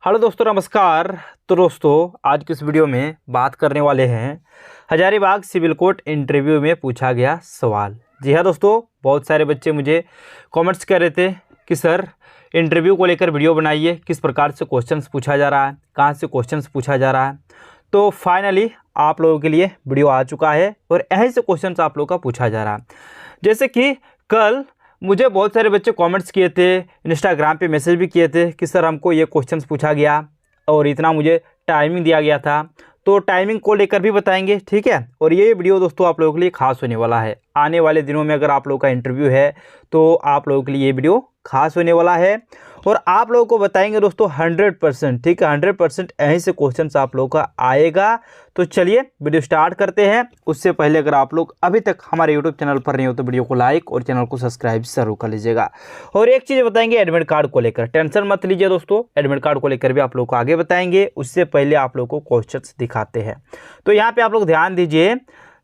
Hello दोस्तों, नमस्कार। तो दोस्तों, आज की इस वीडियो में बात करने वाले हैं हजारीबाग सिविल कोर्ट इंटरव्यू में पूछा गया सवाल। जी हाँ दोस्तों, बहुत सारे बच्चे मुझे कमेंट्स कर रहे थे कि सर इंटरव्यू को लेकर वीडियो बनाइए, किस प्रकार से क्वेश्चंस पूछा जा रहा है, कहाँ से क्वेश्चंस पूछा जा रहा है। तो फाइनली आप लोगों के लिए वीडियो आ चुका है और यहीं से क्वेश्चंस आप लोगों का पूछा जा रहा है। जैसे कि कल मुझे बहुत सारे बच्चे कमेंट्स किए थे, इंस्टाग्राम पे मैसेज भी किए थे कि सर हमको ये क्वेश्चंस पूछा गया और इतना मुझे टाइमिंग दिया गया था। तो टाइमिंग को लेकर भी बताएंगे, ठीक है। और ये वीडियो दोस्तों आप लोगों के लिए खास होने वाला है। आने वाले दिनों में अगर आप लोगों का इंटरव्यू है तो आप लोगों के लिए ये वीडियो खास होने वाला है और आप लोगों को बताएंगे दोस्तों 100%, ठीक है। 100% यहीं से क्वेश्चंस आप लोगों का आएगा। तो चलिए वीडियो स्टार्ट करते हैं। उससे पहले अगर आप लोग अभी तक हमारे यूट्यूब चैनल पर नहीं हो तो वीडियो को लाइक और चैनल को सब्सक्राइब जरूर कर लीजिएगा। और एक चीज़ बताएंगे एडमिट कार्ड को लेकर, टेंशन मत लीजिए दोस्तों, एडमिट कार्ड को लेकर भी आप लोग को आगे बताएंगे। उससे पहले आप लोग को क्वेश्चंस दिखाते हैं। तो यहाँ पे आप लोग ध्यान दीजिए,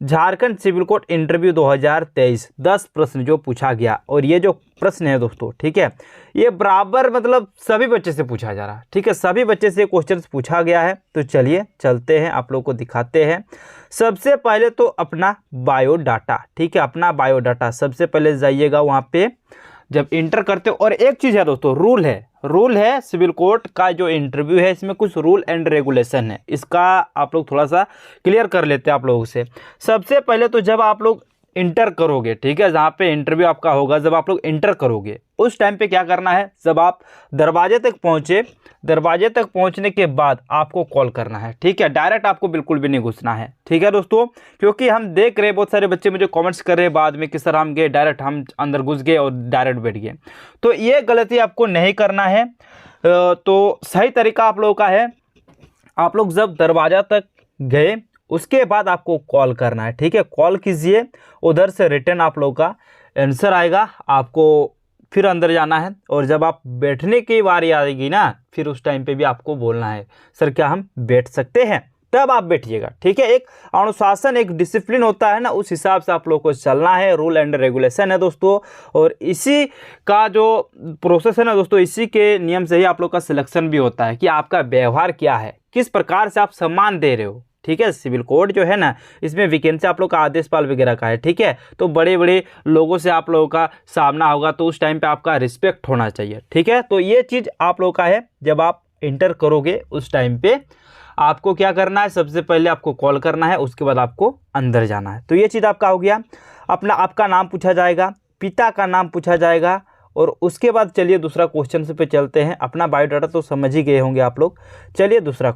झारखंड सिविल कोर्ट इंटरव्यू 2023 10 प्रश्न जो पूछा गया। और ये जो प्रश्न है दोस्तों, ठीक है, ये बराबर मतलब सभी बच्चे से पूछा जा रहा है, ठीक है। सभी बच्चे से क्वेश्चंस पूछा गया है। तो चलिए चलते हैं, आप लोग को दिखाते हैं। सबसे पहले तो अपना बायोडाटा, ठीक है, अपना बायोडाटा सबसे पहले जाइएगा वहाँ पे जब इंटर करते हो। और एक चीज़ है दोस्तों, रूल है सिविल कोर्ट का जो इंटरव्यू है, इसमें कुछ रूल एंड रेगुलेशन है, इसका आप लोग थोड़ा सा क्लियर कर लेते हैं आप लोगों से। सबसे पहले तो जब आप लोग इंटर करोगे, ठीक है, जहाँ पे इंटरव्यू आपका होगा, जब आप लोग इंटर करोगे उस टाइम पे क्या करना है, जब आप दरवाजे तक पहुँचे, दरवाजे तक पहुँचने के बाद आपको कॉल करना है, ठीक है। डायरेक्ट आपको बिल्कुल भी नहीं घुसना है, ठीक है दोस्तों। क्योंकि हम देख रहे हैं बहुत सारे बच्चे मुझे कमेंट्स कर रहे हैं बाद में कि सर हम गए डायरेक्ट, हम अंदर घुस गए और डायरेक्ट बैठ गए। तो ये गलती आपको नहीं करना है। तो सही तरीका आप लोगों का है, आप लोग जब दरवाजा तक गए उसके बाद आपको कॉल करना है, ठीक है। कॉल कीजिए, उधर से रिटर्न आप लोगों का आंसर आएगा, आपको फिर अंदर जाना है। और जब आप बैठने की बारी आएगी ना, फिर उस टाइम पे भी आपको बोलना है सर क्या हम बैठ सकते हैं, तब आप बैठिएगा, ठीक है। एक अनुशासन, एक डिसिप्लिन होता है ना, उस हिसाब से आप लोग को चलना है। रूल एंड रेगुलेशन है दोस्तों, और इसी का जो प्रोसेस है ना दोस्तों, इसी के नियम से ही आप लोग का सिलेक्शन भी होता है कि आपका व्यवहार क्या है, किस प्रकार से आप सम्मान दे रहे हो, ठीक है। सिविल कोड जो है ना, इसमें वैकेंसी आप लोग का आदेशपाल वगैरह का है, ठीक है। तो बड़े बड़े लोगों से आप लोगों का सामना होगा, तो उस टाइम पे आपका रिस्पेक्ट होना चाहिए, ठीक है। तो ये चीज़ आप लोगों का है, जब आप इंटर करोगे उस टाइम पे आपको क्या करना है, सबसे पहले आपको कॉल करना है, उसके बाद आपको अंदर जाना है। तो ये चीज़ आपका हो गया। आपका नाम पूछा जाएगा, पिता का नाम पूछा जाएगा, और उसके बाद चलिए दूसरा क्वेश्चन पे चलते हैं। अपना बायोडाटा तो समझ ही गए होंगे आप लोग। चलिए दूसरा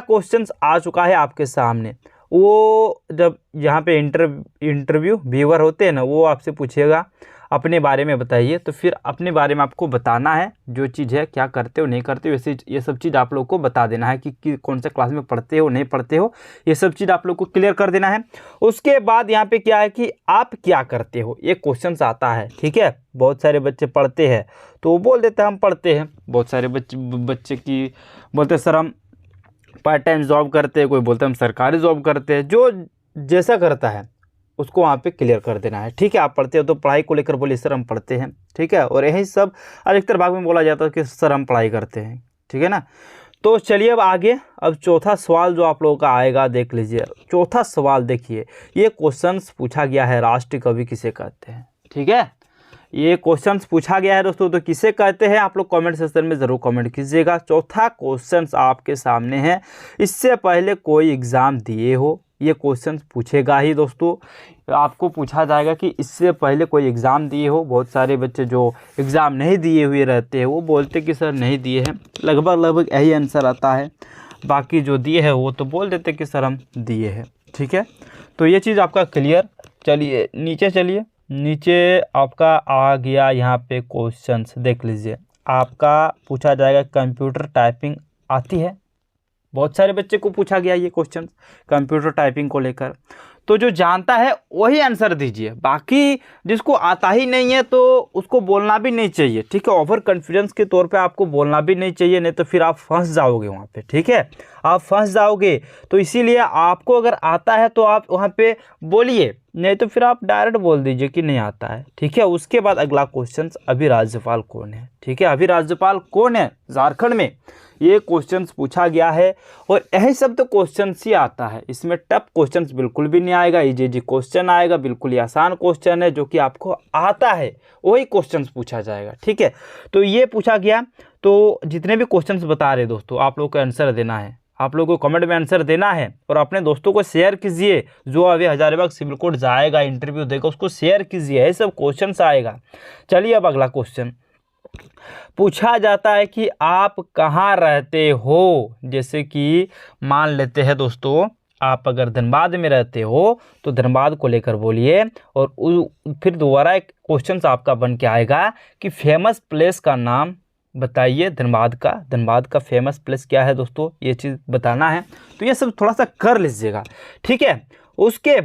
क्वेश्चन आ चुका है आपके सामने। वो जब यहाँ पे इंटरव्यू व्यूअर होते हैं ना, वो आपसे पूछेगा अपने बारे में बताइए। तो फिर अपने बारे में आपको बताना है, जो चीज़ है, क्या करते हो नहीं करते हो, वैसे ये सब चीज़ आप लोग को बता देना है कि कौन सा क्लास में पढ़ते हो नहीं पढ़ते हो, ये सब चीज़ आप लोग को क्लियर कर देना है। उसके बाद यहाँ पे क्या है कि आप क्या करते हो, ये क्वेश्चन आता है, ठीक है। बहुत सारे बच्चे पढ़ते हैं तो वो बोल देते हैं हम पढ़ते हैं। बहुत सारे बच्चे की बोलते हैं सर हम पार्ट टाइम जॉब करते हैं, कोई बोलते हैं हम सरकारी जॉब करते हैं। जो जैसा करता है उसको वहाँ पे क्लियर कर देना है, ठीक है। आप पढ़ते हो तो पढ़ाई को लेकर बोलिए सर हम पढ़ते हैं, ठीक है। और यही सब अधिकतर भाग में बोला जाता है कि सर हम पढ़ाई करते हैं, ठीक है ना। तो चलिए अब आगे, अब चौथा सवाल जो आप लोगों का आएगा देख लीजिए। चौथा सवाल देखिए, ये क्वेश्चंस पूछा गया है, राष्ट्र कवि किसे कहते हैं, ठीक है। ये क्वेश्चंस पूछा गया है दोस्तों, तो किसे कहते हैं आप लोग कमेंट सेक्शन में ज़रूर कमेंट कीजिएगा। चौथा क्वेश्चंस आपके सामने है, इससे पहले कोई एग्ज़ाम दिए हो, ये क्वेश्चंस पूछेगा ही दोस्तों। आपको पूछा जाएगा कि इससे पहले कोई एग्ज़ाम दिए हो। बहुत सारे बच्चे जो एग्ज़ाम नहीं दिए हुए रहते हैं वो बोलते कि सर नहीं दिए हैं, लगभग यही आंसर आता है। बाकी जो दिए हैं वो तो बोल देते कि सर हम दिए हैं, ठीक है। तो ये चीज़ आपका क्लियर। चलिए नीचे चलिए, नीचे आपका आ गया यहाँ पे क्वेश्चंस देख लीजिए। आपका पूछा जाएगा कंप्यूटर टाइपिंग आती है, बहुत सारे बच्चे को पूछा गया ये क्वेश्चन कंप्यूटर टाइपिंग को लेकर। तो जो जानता है वही आंसर दीजिए, बाकी जिसको आता ही नहीं है तो उसको बोलना भी नहीं चाहिए, ठीक है। ओवर कॉन्फिडेंस के तौर पे आपको बोलना भी नहीं चाहिए, नहीं तो फिर आप फंस जाओगे वहाँ पे, ठीक है, आप फंस जाओगे। तो इसीलिए आपको अगर आता है तो आप वहाँ पे बोलिए, नहीं तो फिर आप डायरेक्ट बोल दीजिए कि नहीं आता है, ठीक है। उसके बाद अगला क्वेश्चन, अभी राज्यपाल कौन है, ठीक है। अभी राज्यपाल कौन है झारखंड में, ये क्वेश्चंस पूछा गया है। और यही सब तो क्वेश्चंस ही आता है, इसमें टफ क्वेश्चंस बिल्कुल भी नहीं आएगा, इजी क्वेश्चन आएगा, बिल्कुल ही आसान क्वेश्चन है जो कि आपको आता है वही क्वेश्चंस पूछा जाएगा, ठीक है। तो ये पूछा गया। तो जितने भी क्वेश्चंस बता रहे दोस्तों, आप लोगों को आंसर देना है, आप लोगों को कमेंट में आंसर देना है और अपने दोस्तों को शेयर कीजिए। जो अभी हजारीबाग सिविल कोर्ट जाएगा, इंटरव्यू देगा, उसको शेयर कीजिए, ये सब क्वेश्चंस आएगा। चलिए अब अगला क्वेश्चन पूछा जाता है कि आप कहाँ रहते हो। जैसे कि मान लेते हैं दोस्तों, आप अगर धनबाद में रहते हो तो धनबाद को लेकर बोलिए। और फिर दोबारा एक क्वेश्चन आपका बन के आएगा कि फेमस प्लेस का नाम बताइए धनबाद का फेमस प्लेस क्या है दोस्तों, ये चीज़ बताना है। तो ये सब थोड़ा सा कर लीजिएगा, ठीक है। उसके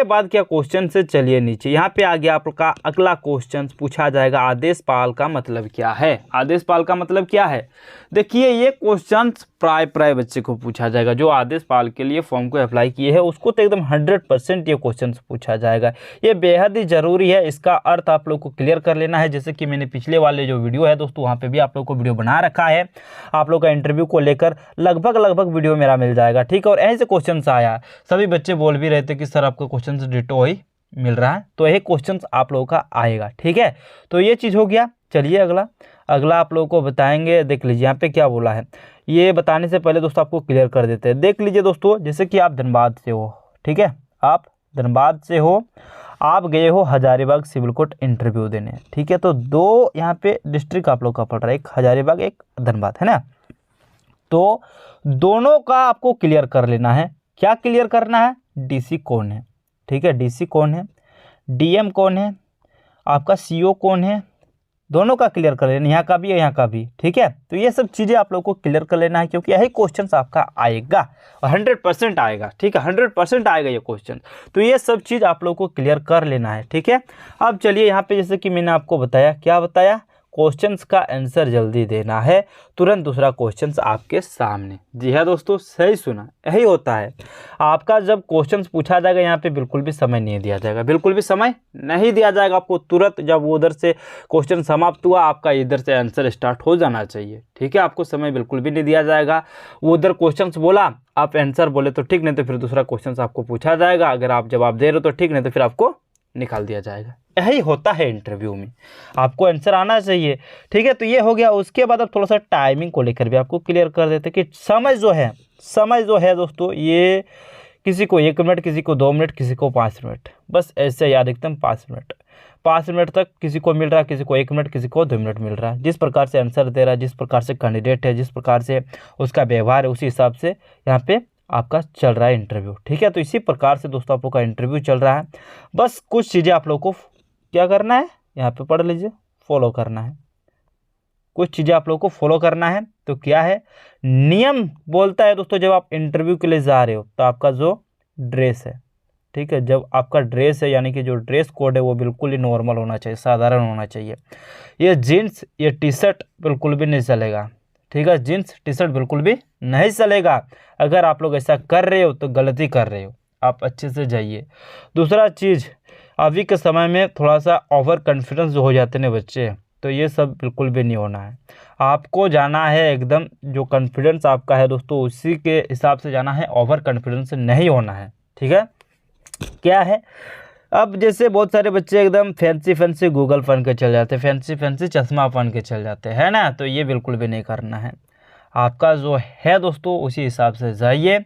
बाद क्या क्वेश्चन से, चलिए नीचे यहाँ पे आ गया आपका अगला क्वेश्चन पूछा जाएगा, आदेशपाल का मतलब क्या है। आदेशपाल का मतलब क्या है, देखिए ये क्वेश्चन प्राय बच्चे को पूछा जाएगा। जो आदेशपाल के लिए फॉर्म को अप्लाई किए हैं उसको तो एकदम 100% ये क्वेश्चन पूछा जाएगा। ये बेहद ही ज़रूरी है, इसका अर्थ आप लोग को क्लियर कर लेना है। जैसे कि मैंने पिछले वाले जो वीडियो है दोस्तों, वहाँ पे भी आप लोग को वीडियो बना रखा है, आप लोग का इंटरव्यू को लेकर लगभग वीडियो मेरा मिल जाएगा, ठीक है। और ऐसे क्वेश्चन आया, सभी बच्चे बोल भी रहे थे कि सर आपको क्वेश्चन डिटो ही मिल रहा है, तो यही क्वेश्चन आप लोगों का आएगा, ठीक है। तो ये चीज़ हो गया। चलिए अगला आप लोगों को बताएंगे। देख लीजिए यहाँ पे क्या बोला है, ये बताने से पहले दोस्तों आपको क्लियर कर देते हैं। देख लीजिए दोस्तों, जैसे कि आप धनबाद से हो, ठीक है, आप धनबाद से हो, आप गए हो हजारीबाग सिविल कोर्ट इंटरव्यू देने, ठीक है। तो दो यहाँ पे डिस्ट्रिक्ट आप लोग का पड़ रहा है, एक हजारीबाग एक धनबाद, है ना। तो दोनों का आपको क्लियर कर लेना है। क्या क्लियर करना है, डीसी कौन है, ठीक है, डीसी कौन है, डीएम कौन है, आपका सीओ कौन है, दोनों का क्लियर कर लेना, यहाँ का भी है यहाँ का भी, ठीक है। तो ये सब चीज़ें आप लोगों को क्लियर कर लेना है, क्योंकि यही क्वेश्चन आपका आएगा और 100% आएगा, ठीक है, 100% आएगा ये क्वेश्चन। तो ये सब चीज़ आप लोगों को क्लियर कर लेना है, ठीक है। अब चलिए यहाँ पे, जैसे कि मैंने आपको बताया, क्या बताया, क्वेश्चंस का आंसर जल्दी देना है, तुरंत दूसरा क्वेश्चंस आपके सामने। जी हाँ दोस्तों, सही सुना, यही होता है। आपका जब क्वेश्चंस पूछा जाएगा यहाँ पे बिल्कुल भी समय नहीं दिया जाएगा, बिल्कुल भी समय नहीं दिया जाएगा आपको। तुरंत जब वो उधर से क्वेश्चन समाप्त हुआ, आपका इधर से आंसर स्टार्ट हो जाना चाहिए, ठीक है। आपको समय बिल्कुल भी नहीं दिया जाएगा। वो उधर क्वेश्चन बोला, आप आंसर बोले तो ठीक, नहीं तो फिर दूसरा क्वेश्चन आपको पूछा जाएगा। अगर आप जवाब दे रहे हो तो ठीक, नहीं तो फिर आपको निकाल दिया जाएगा। यही होता है इंटरव्यू में, आपको आंसर आना चाहिए, ठीक है। तो ये हो गया। उसके बाद अब थोड़ा सा टाइमिंग को लेकर भी आपको क्लियर कर देते कि समय जो है दोस्तों, ये किसी को 1 मिनट, किसी को 2 मिनट, किसी को 5 मिनट, बस ऐसे याद, एकदम 5 मिनट तक किसी को मिल रहा है, किसी को 1 मिनट, किसी को 2 मिनट मिल रहा है। जिस प्रकार से आंसर दे रहा है, जिस प्रकार से कैंडिडेट है, जिस प्रकार से उसका व्यवहार है, उसी हिसाब से यहाँ पे आपका चल रहा है इंटरव्यू, ठीक है। तो इसी प्रकार से दोस्तों आप लोग का इंटरव्यू चल रहा है। बस कुछ चीज़ें आप लोग को क्या करना है, यहाँ पे पढ़ लीजिए, फॉलो करना है। कुछ चीज़ें आप लोग को फॉलो करना है। तो क्या है, नियम बोलता है दोस्तों, जब आप इंटरव्यू के लिए जा रहे हो तो आपका जो ड्रेस है, ठीक है, जब आपका ड्रेस है, यानी कि जो ड्रेस कोड है वो बिल्कुल ही नॉर्मल होना चाहिए, साधारण होना चाहिए। ये जीन्स, ये टी शर्ट बिल्कुल भी नहीं चलेगा, ठीक है। जीन्स टी शर्ट बिल्कुल भी नहीं चलेगा। अगर आप लोग ऐसा कर रहे हो तो गलती कर रहे हो, आप अच्छे से जाइए। दूसरा चीज़, अभी के समय में थोड़ा सा ओवर कॉन्फिडेंस जो हो जाते हैं बच्चे, तो ये सब बिल्कुल भी नहीं होना है। आपको जाना है एकदम, जो कॉन्फिडेंस आपका है दोस्तों, उसी के हिसाब से जाना है, ओवर कॉन्फिडेंस नहीं होना है, ठीक है। क्या है, अब जैसे बहुत सारे बच्चे एकदम फैंसी गूगल पहन के चल जाते हैं, फैंसी चश्मा पहन के चल जाते हैं, है ना। तो ये बिल्कुल भी नहीं करना है। आपका जो है दोस्तों उसी हिसाब से जाइए,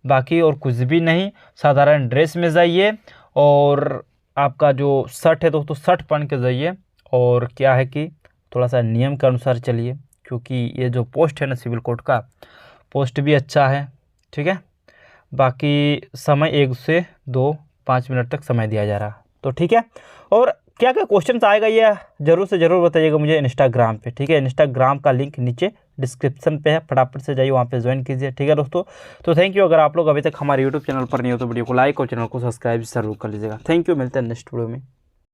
बाकी और कुछ भी नहीं, साधारण ड्रेस में जाइए। और आपका जो शर्ट है दोस्तों, शर्ट पहन के जाइए। और क्या है कि थोड़ा सा नियम के अनुसार चलिए, क्योंकि ये जो पोस्ट है ना सिविल कोर्ट का, पोस्ट भी अच्छा है, ठीक है। बाकी समय 1 से 2-5 मिनट तक समय दिया जा रहा, तो ठीक है। और क्या क्या क्वेश्चन आएगा ये ज़रूर से ज़रूर बताइएगा मुझे इंस्टाग्राम पे, ठीक है। इंस्टाग्राम का लिंक नीचे डिस्क्रिप्शन पे है, फटाफट से जाइए वहाँ पे ज्वाइन कीजिए, ठीक है दोस्तों। तो थैंक यू। अगर आप लोग अभी तक हमारे यूट्यूब चैनल पर नहीं हो तो वीडियो को लाइक और चैनल को सब्सक्राइब जरूर कर लीजिएगा। थैंक यू, मिलते हैं नेक्स्ट वीडियो में।